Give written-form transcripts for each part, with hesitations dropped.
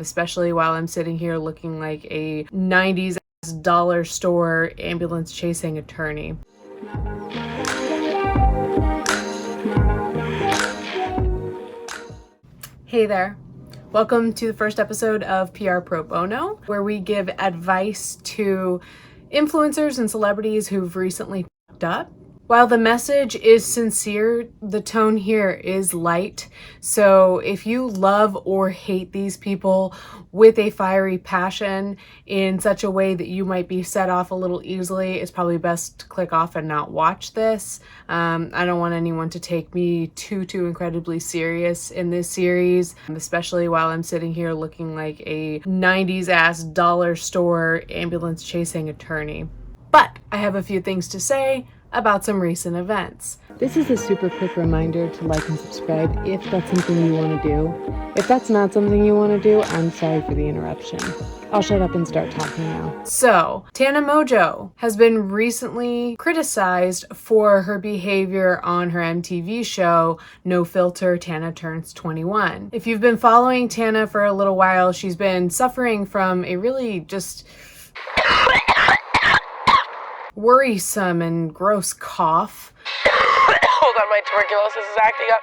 especially while I'm sitting here looking like a 90s dollar store ambulance chasing attorney. Hey there. Welcome to the first episode of PR Pro Bono, where we give advice to influencers and celebrities who've recently fucked up. While the message is sincere, the tone here is light. So if you love or hate these people with a fiery passion in such a way that you might be set off a little easily, it's probably best to click off and not watch this. I don't want anyone to take me too incredibly serious in this series, especially while I'm sitting here looking like a 90s dollar store ambulance chasing attorney. But I have a few things to say about some recent events. This is a super quick reminder to like and subscribe if that's something you want to do. If that's not something you want to do, I'm sorry for the interruption. I'll shut up and start talking now. So, Tana Mongeau has been recently criticized for her behavior on her MTV show, No Filter, Tana Turns 21. If you've been following Tana for a little while, she's been suffering from a really just worrisome and gross cough. Hold on, my tuberculosis is acting up.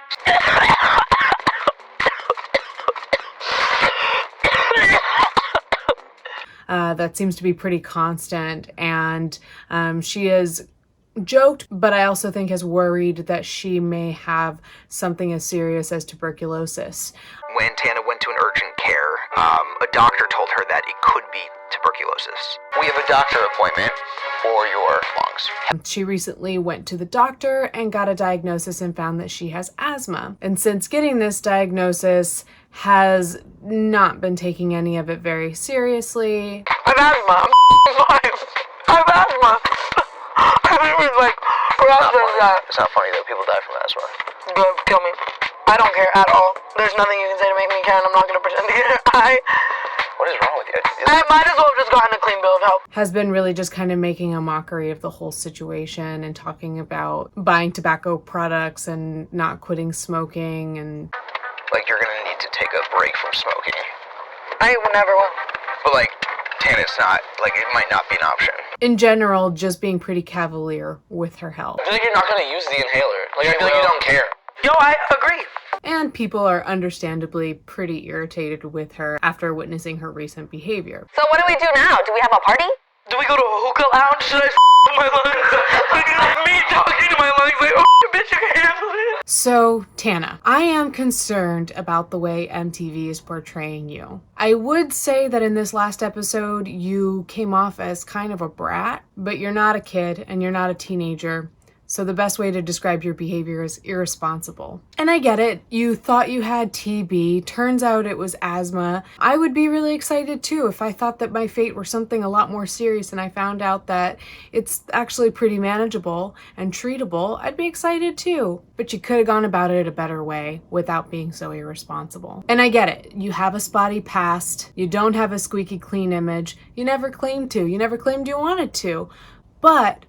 That seems to be pretty constant, and she has joked, but I also think has worried that she may have something as serious as tuberculosis. When Tana went to an urgent care, a doctor told her that it could be tuberculosis. We have a doctor appointment for your lungs. She recently went to the doctor and got a diagnosis and found that she has asthma. And since getting this diagnosis, has not been taking any of it very seriously. I have asthma. I'm fine. I have asthma. Everyone's like, It's not funny though. People die from asthma. go kill me. I don't care at all. There's nothing you can say to make me care, and I'm not going to pretend to care. What is wrong with you? I might as well have just gotten a clean bill of health. Has been really just kind of making a mockery of the whole situation and talking about buying tobacco products and not quitting smoking and... Like you're gonna need to take a break from smoking. I never will. But like, Tana's not, like it might not be an option. In general, just being pretty cavalier with her health. I feel like you're not gonna use the inhaler. Like I feel like you don't care. Yo, I agree. And people are understandably pretty irritated with her after witnessing her recent behavior. So what do we do now? Do we have a party? Do we go to a hookah lounge? Should I my lungs? Like me talking to my lungs like, oh, bitch, you can handle it. So, Tana, I am concerned about the way MTV is portraying you. I would say that in this last episode, you came off as kind of a brat, but you're not a kid and you're not a teenager. So the best way to describe your behavior is irresponsible. And I get it. You thought you had TB. Turns out it was asthma. I would be really excited too if I thought that my fate were something a lot more serious and I found out that it's actually pretty manageable and treatable. I'd be excited too. But you could have gone about it a better way without being so irresponsible. And I get it. You have a spotty past. You don't have a squeaky clean image. You never claimed to. You never claimed you wanted to. But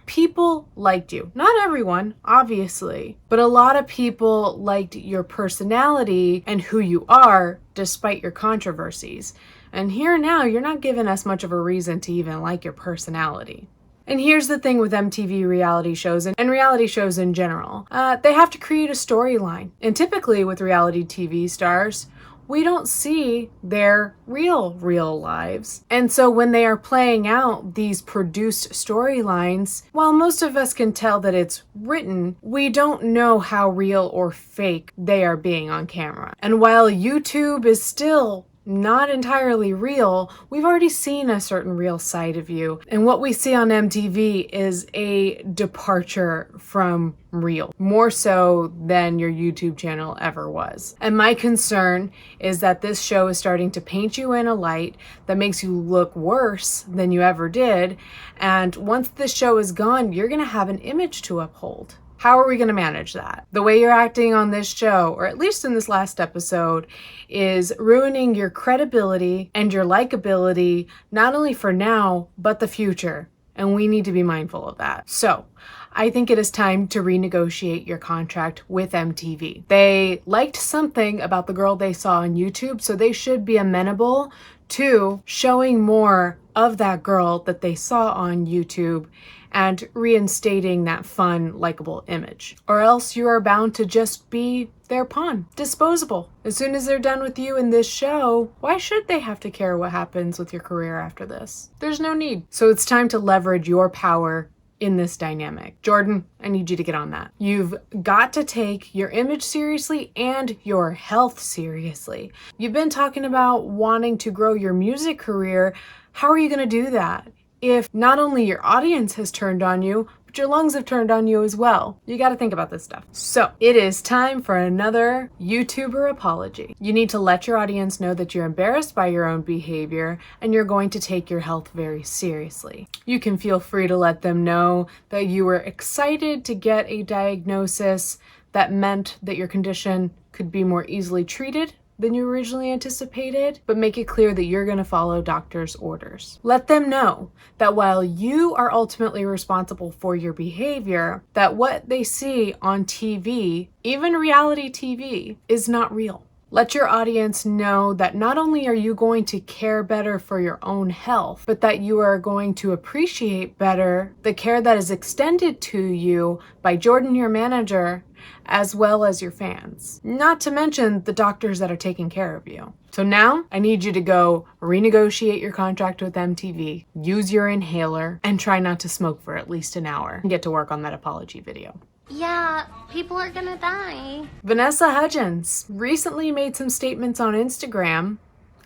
people liked you. Not everyone, obviously, but a lot of people liked your personality and who you are despite your controversies. And here now, you're not giving us much of a reason to even like your personality. And here's the thing with MTV reality shows and reality shows in general. They have to create a storyline. And typically with reality TV stars, we don't see their real lives. And so when they are playing out these produced storylines, while most of us can tell that it's written, we don't know how real or fake they are being on camera. And while YouTube is still not entirely real, we've already seen a certain real side of you. And what we see on MTV is a departure from real, more so than your YouTube channel ever was. And my concern is that this show is starting to paint you in a light that makes you look worse than you ever did. And once this show is gone, you're gonna have an image to uphold. How are we going to manage that? The way you're acting on this show, or at least in this last episode, is ruining your credibility and your likability, not only for now, but the future. And we need to be mindful of that. So I think it is time to renegotiate your contract with MTV. They liked something about the girl they saw on YouTube, so they should be amenable to showing more of that girl that they saw on YouTube and reinstating that fun, likable image. Or else you are bound to just be their pawn, disposable. As soon as they're done with you in this show, why should they have to care what happens with your career after this? There's no need. So it's time to leverage your power in this dynamic. Jordan, I need you to get on that. You've got to take your image seriously and your health seriously. You've been talking about wanting to grow your music career. How are you going to do that if not only your audience has turned on you, but your lungs have turned on you as well? You got to think about this stuff. So it is time for another YouTuber apology. You need to let your audience know that you're embarrassed by your own behavior and you're going to take your health very seriously. You can feel free to let them know that you were excited to get a diagnosis that meant that your condition could be more easily treated than you originally anticipated, but make it clear that you're going to follow doctor's orders. Let them know that while you are ultimately responsible for your behavior, that what they see on TV, even reality TV, is not real. Let your audience know that not only are you going to care better for your own health, but that you are going to appreciate better the care that is extended to you by Jordan, your manager, as well as your fans. Not to mention the doctors that are taking care of you. So now I need you to go renegotiate your contract with MTV, use your inhaler, and try not to smoke for at least an hour and get to work on that apology video. Yeah, people are gonna die. Vanessa Hudgens recently made some statements on Instagram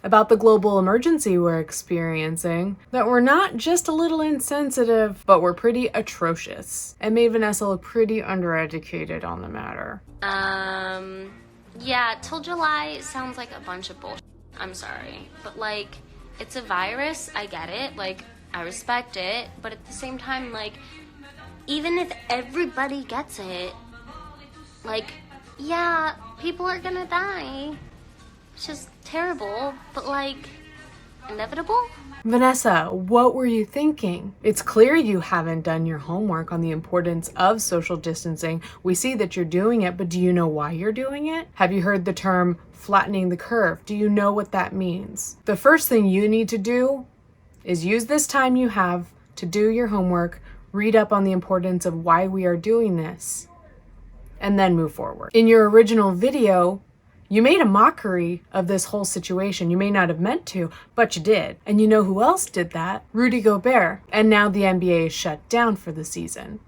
about the global emergency we're experiencing that were not just a little insensitive, but were pretty atrocious and made Vanessa look pretty undereducated on the matter. Yeah, till July sounds like a bunch of bullshit. I'm sorry. But, like, it's a virus. I get it. Like, I respect it. But at the same time, like, even if everybody gets it, like, yeah, people are gonna die. It's just terrible, but, like, inevitable? Vanessa, what were you thinking? It's clear you haven't done your homework on the importance of social distancing. We see that you're doing it, but do you know why you're doing it? Have you heard the term flattening the curve? Do you know what that means? The first thing you need to do is use this time you have to do your homework, read up on the importance of why we are doing this, and then move forward. In your original video, you made a mockery of this whole situation. You may not have meant to, but you did. And you know who else did that? Rudy Gobert. And now the NBA is shut down for the season.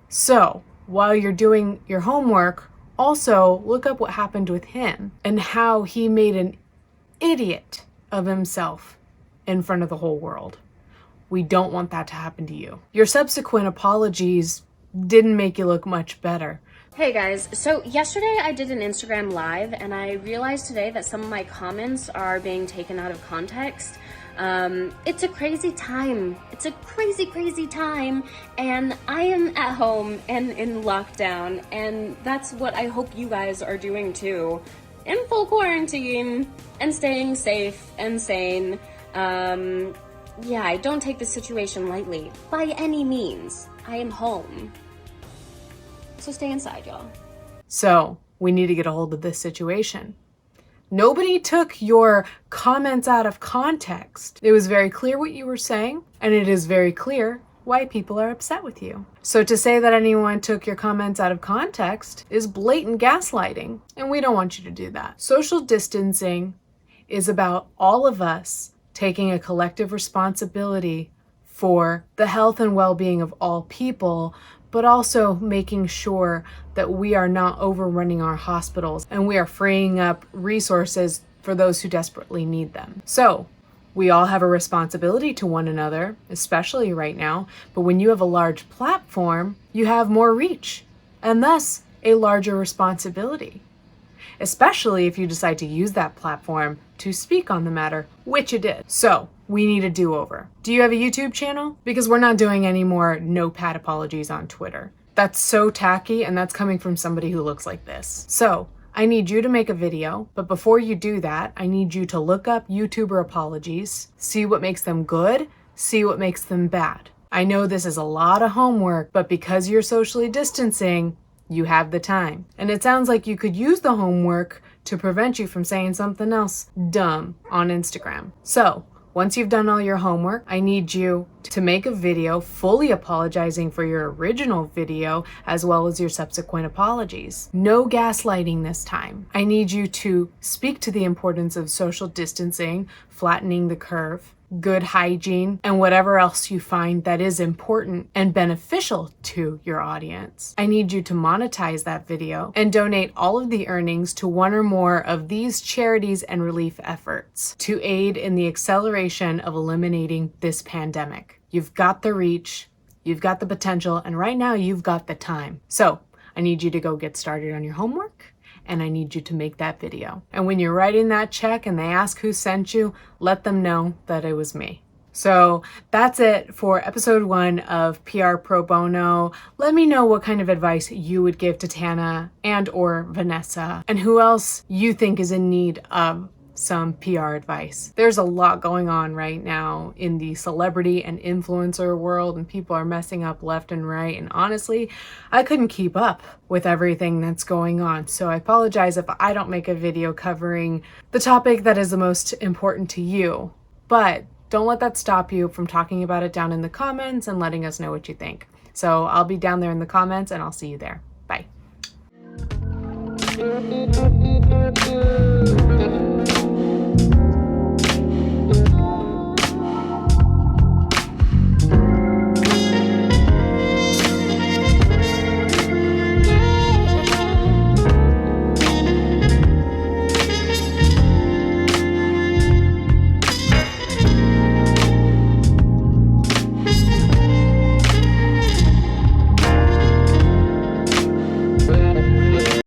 So, while you're doing your homework, also look up what happened with him and how he made an idiot of himself in front of the whole world. We don't want that to happen to you. Your subsequent apologies didn't make you look much better. Hey guys, so yesterday I did an Instagram live and I realized today that some of my comments are being taken out of context. It's a crazy time. It's a crazy time, and I am at home and in lockdown, and that's what I hope you guys are doing too. In full quarantine and staying safe and sane. Yeah, I don't take this situation lightly by any means. I am home. So stay inside, y'all. So we need to get a hold of this situation. Nobody took your comments out of context. It was very clear what you were saying, and it is very clear why people are upset with you. So to say that anyone took your comments out of context is blatant gaslighting, and we don't want you to do that. Social distancing is about all of us taking a collective responsibility for the health and well-being of all people, but also making sure that we are not overrunning our hospitals and we are freeing up resources for those who desperately need them. So we all have a responsibility to one another, especially right now, but when you have a large platform, you have more reach and thus a larger responsibility, especially if you decide to use that platform to speak on the matter, which you did. So we need a do-over. Do you have a YouTube channel? Because we're not doing any more no-pat apologies on Twitter. That's so tacky, and that's coming from somebody who looks like this. So I need you to make a video, but before you do that, I need you to look up YouTuber apologies, see what makes them good, see what makes them bad. I know this is a lot of homework, but because you're socially distancing, you have the time. And it sounds like you could use the homework to prevent you from saying something else dumb on Instagram. So, once you've done all your homework, I need you to make a video fully apologizing for your original video as well as your subsequent apologies. No gaslighting this time. I need you to speak to the importance of social distancing, flattening the curve, good hygiene, and whatever else you find that is important and beneficial to your audience. I need you to monetize that video and donate all of the earnings to one or more of these charities and relief efforts to aid in the acceleration of eliminating this pandemic. You've got the reach, you've got the potential, and right now you've got the time. So I need you to go get started on your homework, and I need you to make that video. And when you're writing that check and they ask who sent you, let them know that it was me. So that's it for episode 1 of PR Pro Bono. Let me know what kind of advice you would give to Tana and or Vanessa, and who else you think is in need of some PR advice. There's a lot going on right now in the celebrity and influencer world, and people are messing up left and right. And honestly, I couldn't keep up with everything that's going on. So I apologize if I don't make a video covering the topic that is the most important to you. But don't let that stop you from talking about it down in the comments and letting us know what you think. So I'll be down there in the comments and I'll see you there. Bye.